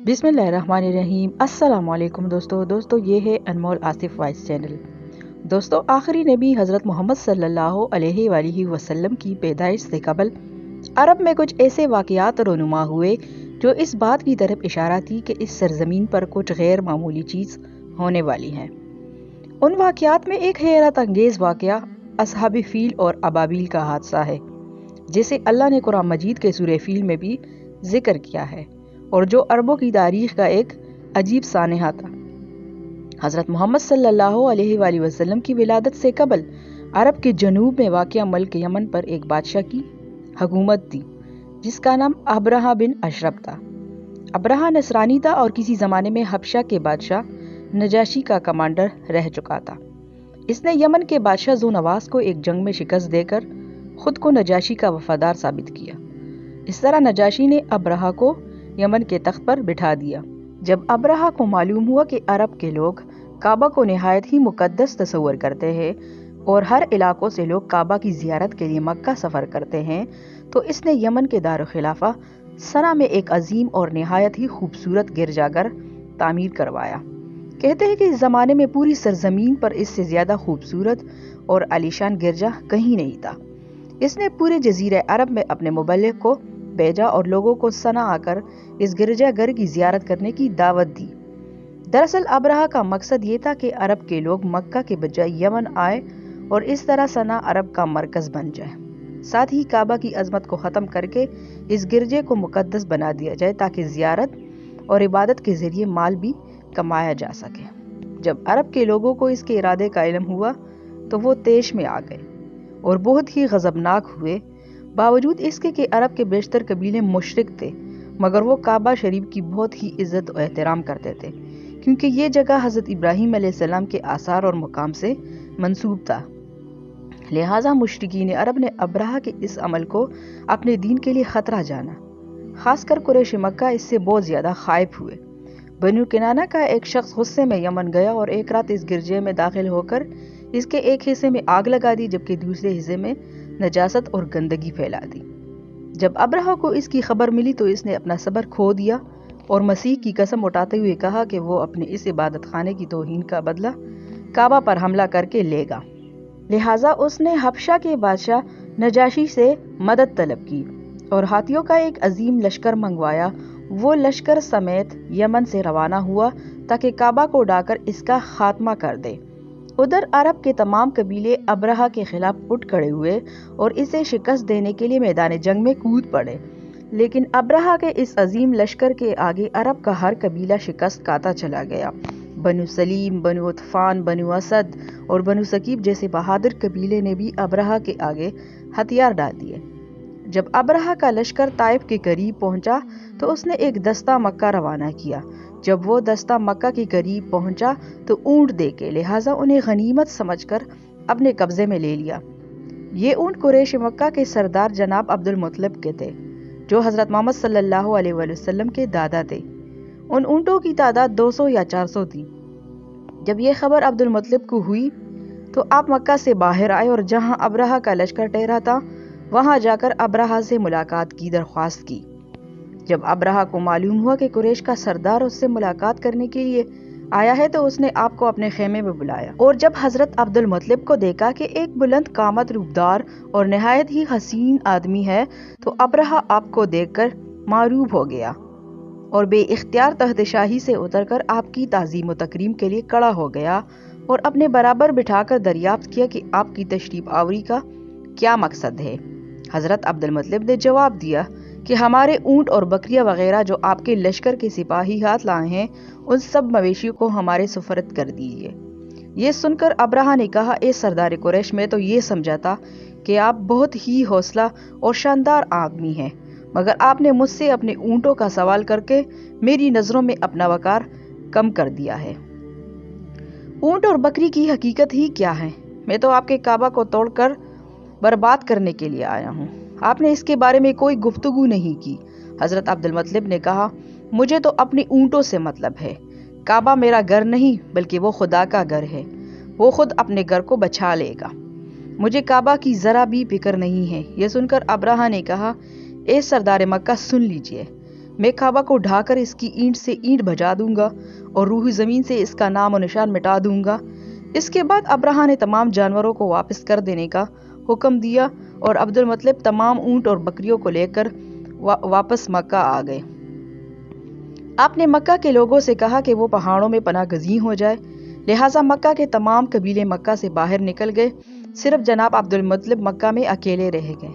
बिस्मिल्लाहिर्रहमानिर्रहीम। अस्सलामुअलैकुम दोस्तों ये है अनमोल आसिफ वॉइस चैनल। दोस्तों, आखिरी नबी हज़रत मोहम्मद सल्लल्लाहु अलैहि वसल्लम की पैदाइश से कबल अरब में कुछ ऐसे वाक़यात रोनुमा हुए जो इस बात की तरफ इशारा थी कि इस सरजमीन पर कुछ गैर मामूली चीज़ होने वाली है। उन वाक़यात में एक हैरत अंगेज़ वाक़या असहाबी फ़ील और अबाबील का हादसा है, जिसे अल्लाह ने कुरान मजीद के सूरह फ़ील में भी जिक्र किया है और जो अरबों की तारीख का एक अजीब सानहा था। हज़रत मोहम्मद सल्लल्लाहु अलैहि वसल्लम की विलादत से कबल अरब के जनूब में वाक़या मुल्क यमन पर एक बादशाह की हुकूमत थी जिसका नाम अब्रहा बिन अशरफ था। अब्रहा नसरानी था और किसी ज़माने में हबशा के बादशाह नजाशी का कमांडर रह चुका था। इसने यमन के बादशाह ज़ुनवास को एक जंग में शिकस्त देकर खुद को नजाशी का वफादार साबित किया। इस तरह नजाशी ने अब्रहा को यमन के तख्त पर बिठा दिया। जब अब्रहा को मालूम हुआ कि अरब के लोग काबा को निहायत ही मुकद्दस तस्वर करते हैं और हर इलाकों से लोग काबा की ज़ियारत के लिए मक्का सफ़र करते हैं, तो इसने यमन के दारुल खिलाफा सना में एक अजीम और निहायत ही खूबसूरत गिरजाघर तामीर करवाया। कहते हैं कि इस ज़माने में पूरी सरजमीन पर इससे ज़्यादा खूबसूरत और आलीशान गिरजा कहीं नहीं था। इसने पूरे जजीरे अरब में अपने मुबल्लिग को भेजा और लोगों को सना आकर इस गिरजाघर की ज़ियारत करने की दावत दी। दरअसल अब्रहा का मकसद ये था कि अरब के लोग मक्का के बजाय यमन आए और इस तरह सना अरब का मरकज बन जाए। साथ ही काबा की अजमत को ख़त्म करके इस गिरजे को मुकद्दस बना दिया जाए ताकि ज़ियारत और इबादत के ज़रिए माल भी कमाया जा सके। जब अरब के लोगों को इसके इरादे का इल्म हुआ तो वो तेश में आ गए और बहुत ही गज़बनाक हुए। बावजूद इसके कि अरब के बेशतर कबीले मुशरिक थे, मगर वो काबा शरीफ की बहुत ही इज्जत और एहतराम करते थे, क्योंकि ये जगह हज़रत इब्राहीम अलैहिस्सलाम के आसार और मुकाम से मंसूब था। लिहाजा मुशरिकीन अरब ने अब्रहा के इस अमल को अपने दीन के लिए ख़तरा जाना। खासकर कुरैश मक्का इससे बहुत ज़्यादा खाइफ हुए। बनु किनाना का एक शख्स गुस्से में यमन गया और एक रात इस गिरजे में दाखिल होकर इसके एक हिस्से में आग लगा दी, जबकि दूसरे हिस्से में नजासत और गंदगी फैला दी। जब अब्रहा को इसकी खबर मिली तो इसने अपना सब्र खो दिया और मसीह की कसम उठाते हुए कहा कि वो अपने इस इबादत खाने की तौहीन का बदला काबा पर हमला करके लेगा। लिहाजा उसने हबशा के बादशाह नजाशी से मदद तलब की और हाथियों का एक अजीम लश्कर मंगवाया। वो लश्कर समेत यमन से रवाना हुआ ताकि काबा को उड़ाकर इसका खात्मा कर दे। उधर अरब के तमाम कबीले अब्रहा के खिलाफ उठ खड़े हुए और इसे शिकस्त देने के लिए मैदान जंग में कूद पड़े, लेकिन अब्रहा के इस अजीम लश्कर के आगे अरब का हर कबीला शिकस्त खाता चला गया। बनु सलीम, बनु उतफान, बनु असद और बनु सकीब जैसे बहादुर कबीले ने भी अब्रहा के आगे हथियार डाल दिए। जब अब्रहा का लश्कर ताइफ के करीब पहुंचा तो उसने एक दस्ता मक्का रवाना किया। जब वो दस्ता मक्का के करीब पहुंचा तो ऊंट देके, लिहाजा उन्हें गनीमत समझकर अपने कब्जे में ले लिया। ये ऊंट कुरैश मक्का के सरदार जनाब अब्दुल मुत्तलिब के थे, जो हज़रत मोहम्मद सल्लल्लाहु अलैहि वसल्लम के दादा थे। उन ऊंटों की तादाद 200 या 400 थी। जब ये खबर अब्दुल मुत्तलिब को हुई तो आप मक्का से बाहर आए और जहां अब्रहा का लश्कर ठहरा था वहां जाकर अब्रहा से मुलाकात की दरख्वास्त की। जब अब्रहा को मालूम हुआ कि कुरैश का सरदार उससे मुलाकात करने के लिए आया है तो उसने आपको अपने खेमे में बुलाया और जब हजरत अब्दुल मुत्तलिब को देखा कि एक बुलंद कामत रूपदार और निहायत ही हसीन आदमी है तो अब्रहा आपको देखकर मारूब हो गया और बेइख्तियार तख्त शाही से उतरकर आपकी ताज़ीम व तकरीम के लिए खड़ा हो गया और अपने बराबर बिठाकर दरियाफ्त किया कि आपकी तशरीफ आवरी का क्या मकसद है। हजरत अब्दुल मुत्तलिब ने जवाब दिया कि हमारे ऊंट और बकरियां वगैरह जो आपके लश्कर के सिपाही हाथ लाए हैं उन सब मवेशियों को हमारे सुफरत कर दीजिए। ये सुनकर अब्रहा ने कहा, ए सरदार कुरैश, मैं तो ये समझा था कि आप बहुत ही हौसला और शानदार आदमी हैं, मगर आपने मुझसे अपने ऊंटों का सवाल करके मेरी नज़रों में अपना वकार कम कर दिया है। ऊंट और बकरी की हकीकत ही क्या है? मैं तो आपके काबा को तोड़कर बर्बाद करने के लिए आया हूँ। आपने इसके बारे में कोई गुफ्तगू नहीं की। हजरत अब्दुल मुत्तलिब ने कहा, मुझे तो अपने ऊंटों से मतलब है। काबा मेरा घर नहीं बल्कि वो खुदा का घर है। वो खुद अपने घर को बचा लेगा। मुझे काबा की जरा भी फिक्र नहीं है। यह सुनकर अब्रहा ने कहा, ए सरदार मक्का, सुन लीजिए, میں काबा को ढाकर इसकी ईंट से ईंट बजा दूंगा और रूही ज़मीन से इसका नाम और निशान मिटा दूंगा। इसके बाद अब्राहा ने तमाम जानवरों को वापस कर देने का हुक्म दिया और अब्दुल मुत्तलिब तमाम ऊँट और बकरियों को लेकर वापस मक्का आ गए। आपने मक्का के लोगों से कहा कि वो पहाड़ों में पनाह गज़ी हो जाए, लिहाजा मक्का के तमाम कबीले मक्का से बाहर निकल गए। सिर्फ जनाब अब्दुल मुत्तलिब मक्का में अकेले रह गए।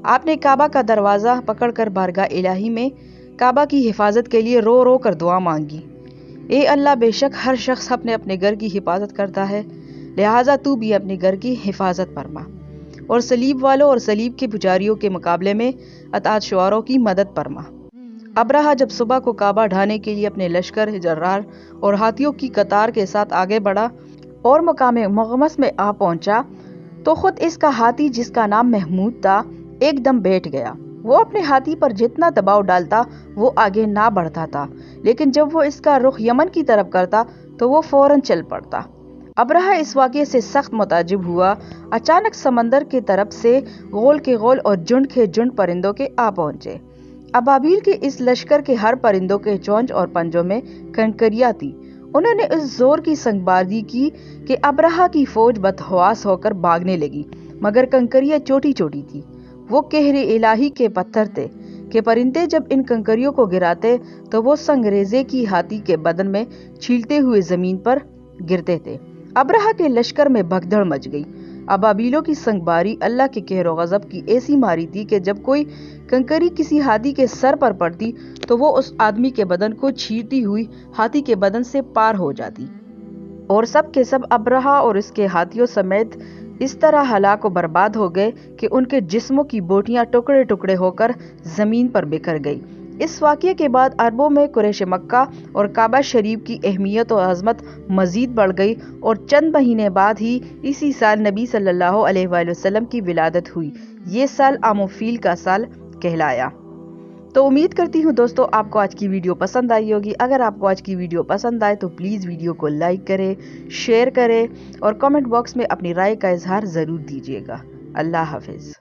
आपने काबा का दरवाज़ा पकड़कर बारगाह इलाही में काबा की हिफाजत के लिए रो रो कर दुआ मांगी। ए अल्लाह, बेशक हर शख्स अपने अपने घर की हिफाजत करता है, लिहाजा तू भी अपने घर की हिफाजत फरमा और सलीब वालों और सलीब के पुजारियों के मुकाबले में अताअत शुआरों की मदद फरमा। अब्राहा जब सुबह को काबा ढाने के लिए अपने लश्कर, जर्रार और हाथियों की कतार के साथ आगे बढ़ा और मकाम मुग़म्मस में आ पहुंचा तो खुद इसका हाथी, जिसका नाम महमूद था, एकदम बैठ गया। वो अपने हाथी पर जितना दबाव डालता वो आगे ना बढ़ता था, लेकिन जब वो इसका रुख यमन की तरफ करता तो वो फौरन चल पड़ता। अब्राहा इस वाक़े से सख्त मुताजिब हुआ। अचानक समंदर की तरफ से गोल के गोल और झुंड के झुंड परिंदों के आ पहुंचे। अबाबील के इस लश्कर के हर परिंदों के चोंच और पंजों में कंकरियां थी। उन्होंने उस जोर की संगबाजी की कि अब्राहा की फौज बदहवास होकर भागने लगी, मगर कंकरियां छोटी छोटी थी। वो कहरे इलाही के पत्थर थे कि परिंदे जब इन कंकरियों को गिराते तो वो संगरेजे की हाथी के बदन में छीलते हुए जमीन पर गिरते थे। अब्राहा के लश्कर में भगदड़ मच गई। अबाबीलों की संगबारी अल्लाह के कहर व गज़ब की ऐसी मारी थी कि जब कोई कंकरी किसी हाथी के सर पर पड़ती तो वो उस आदमी के बदन को छीलती हुई हाथी के बदन से पार हो जाती और सब के सब अब्राहा और उसके हाथियों समेत इस तरह हलाक व बर्बाद हो गए कि उनके जिस्मों की बोटियां टुकड़े टुकड़े होकर जमीन पर बिखर गई। इस वाक़ये के बाद अरबों में कुरैश मक्का और काबा शरीफ की अहमियत और अज़मत मज़ीद बढ़ गई और चंद महीने बाद ही इसी साल नबी सल्लल्लाहु अलैहि वसल्लम की विलादत हुई। ये साल आमोफील का साल कहलाया। तो उम्मीद करती हूँ दोस्तों आपको आज की वीडियो पसंद आई होगी। अगर आपको आज की वीडियो पसंद आए तो प्लीज़ वीडियो को लाइक करें, शेयर करें और कमेंट बॉक्स में अपनी राय का इजहार ज़रूर दीजिएगा। अल्लाह हाफिज़।